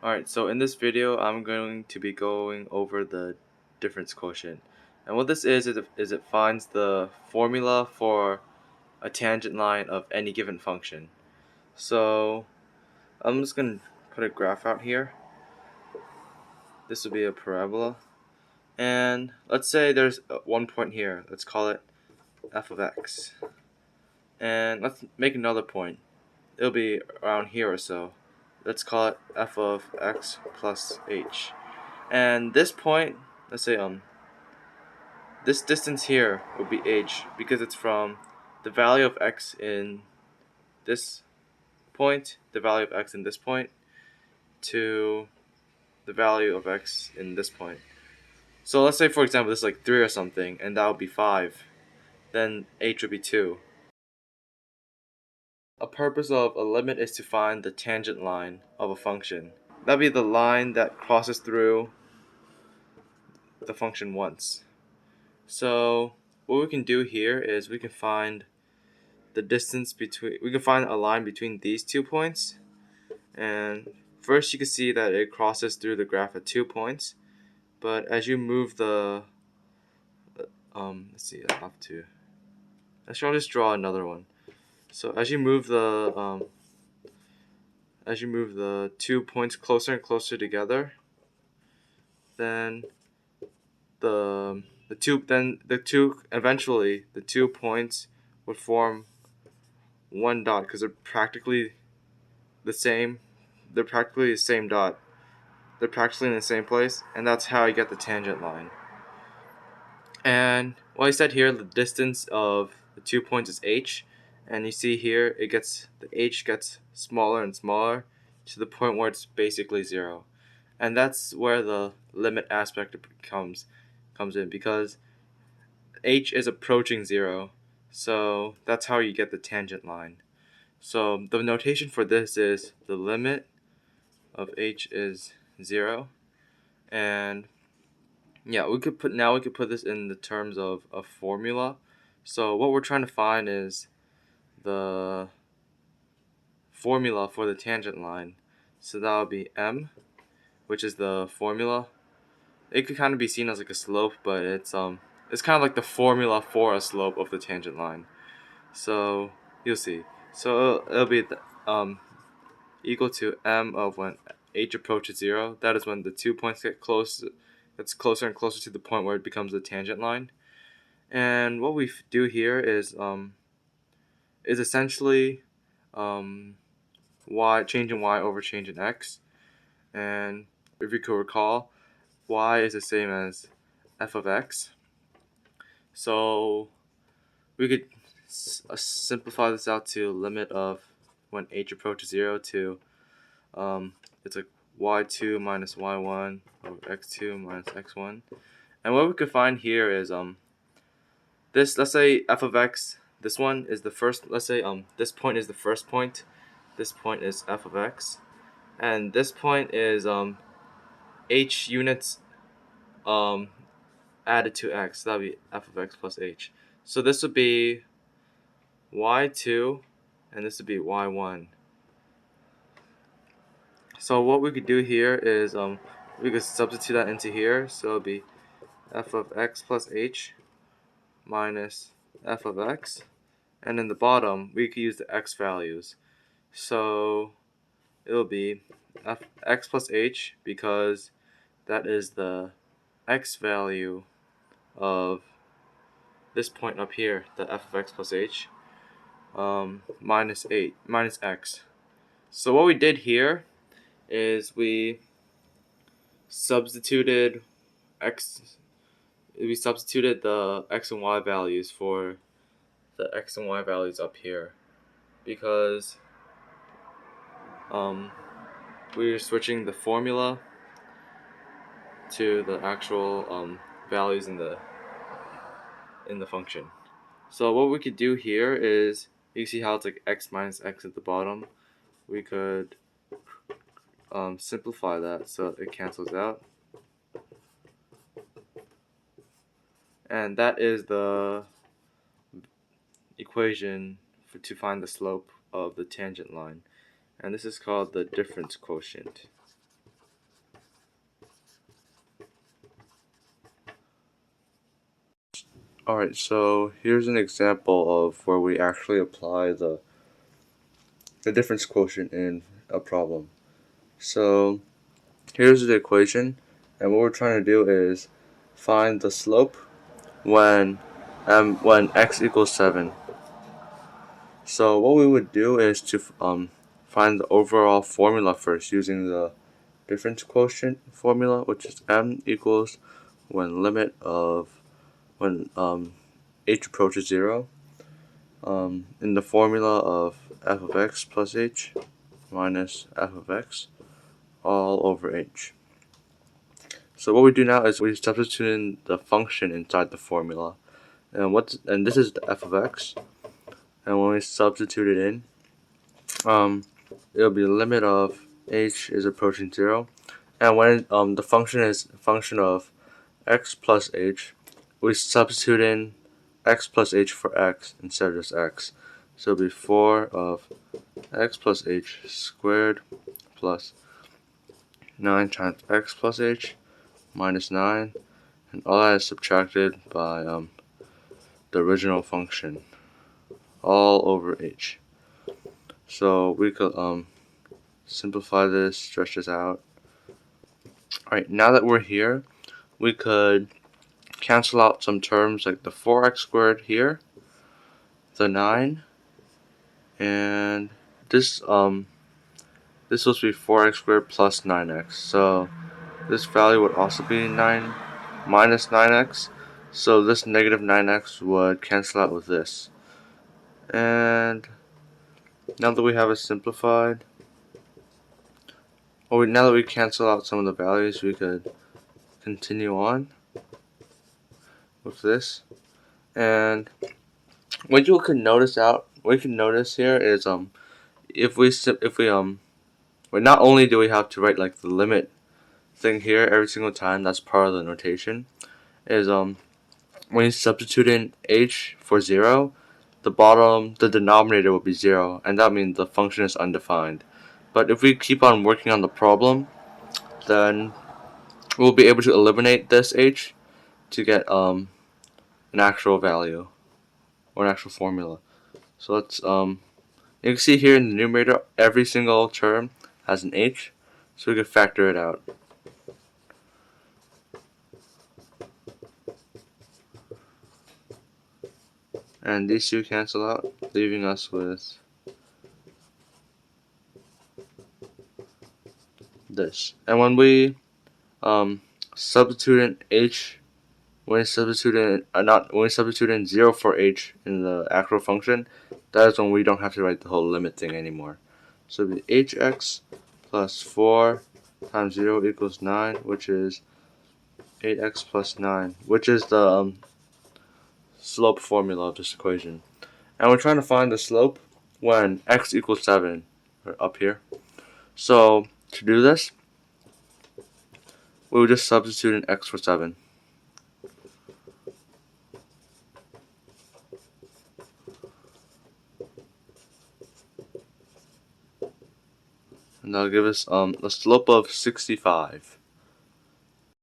Alright, so in this video I'm going to be going over the difference quotient. And what this is it finds the formula for a tangent line of any given function. So I'm just going to put a graph out here. This will be a parabola. And let's say there's one point here. Let's call it f of x. And let's make another point. It'll be around here or so. Let's call it f of x plus h. And this point, let's say this distance here would be h because it's from the value of x in this point, the value of x in this point, to the value of x in this point. So let's say, for example, this is like 3 or something, and that would be 5. Then h would be 2. A purpose of a limit is to find the tangent line of a function. That would be the line that crosses through the function once. So what we can do here is we can find the distance between, we can find a line between these 2 points. And first you can see that it crosses through the graph at 2 points. But as you move the, let's see, I'll just draw another one. So as you move the 2 points closer and closer together, then eventually the 2 points would form one dot because they're practically the same. They're practically the same dot. They're practically in the same place, and that's how you get the tangent line. And well, I said here the distance of the 2 points is h, and you see here the h gets smaller and smaller to the point where it's basically 0. And that's where the limit aspect comes in, because h is approaching 0. So that's how you get the tangent line. So the notation for this is the limit of h is 0, and yeah, we could put this in the terms of a formula. So what we're trying to find is the formula for the tangent line. So that would be m, which is the formula. It could kind of be seen as like a slope, but it's kind of like the formula for a slope of the tangent line. So you'll see. So it'll be equal to m of when h approaches 0. That is when the 2 points get close. It's closer and closer to the point where it becomes a tangent line. And what we do here is essentially changing y over changing x. And if you could recall, y is the same as f of x. So we could simplify this out to limit of when h approaches 0 to it's like y2 minus y1 over x2 minus x1. And what we could find here is this, let's say f of x, this one is the first, let's say this point is the first point, this point is f of x, and this point is h units added to x. That would be f of x plus h. So this would be y2 and this would be y1. So what we could do here is we could substitute that into here. So it would be f of x plus h minus f of x, and in the bottom we could use the x values. So it'll be x plus h, because that is the x value of this point up here, the f of x plus h, minus x. So what we did here is we substituted the x and y values for the x and y values up here, because we're switching the formula to the actual values in the function. So what we could do here is, you see how it's like x minus x at the bottom. We could simplify that so it cancels out, and that is the equation to find the slope of the tangent line, and this is called the difference quotient. Alright, so here's an example of where we actually apply the difference quotient in a problem. So here's the equation, and what we're trying to do is find the slope when x equals 7. So what we would do is to find the overall formula first using the difference quotient formula, which is m equals when limit of when h approaches 0 in the formula of f of x plus h minus f of x all over h. So what we do now is we substitute in the function inside the formula, and this is the f of x, and when we substitute it in, it'll be the limit of h is approaching 0, and when the function is a function of x plus h, we substitute in x plus h for x instead of just x. So it'll be 4 of x plus h squared plus 9 times x plus h minus 9, and all that is subtracted by the original function all over h. So we could simplify this, stretch this out. Alright, now that we're here, we could cancel out some terms like the 4x squared here, the 9, and this this is supposed to be 4x squared plus 9x. So this value would also be 9 minus 9x. So this negative 9x would cancel out with this. And now that we have it simplified, now that we cancel out some of the values, we could continue on with this. And what you can notice here is well, not only do we have to write like the limit thing here every single time, that's part of the notation, is when you substitute in h for 0, the denominator will be 0, and that means the function is undefined. But if we keep on working on the problem, then we'll be able to eliminate this h to get an actual value or an actual formula. So let's you can see here in the numerator every single term has an h, so we could factor it out. And these two cancel out, leaving us with this. And when we substitute in h, when we substitute in 0 for h in the actual function, that is when we don't have to write the whole limit thing anymore. So it'll be hx plus 4 times 0 equals 9, which is 8x plus 9, which is the slope formula of this equation. And we're trying to find the slope when x equals 7, up here. So to do this, we would just substitute in x for 7. And that'll give us a slope of 65.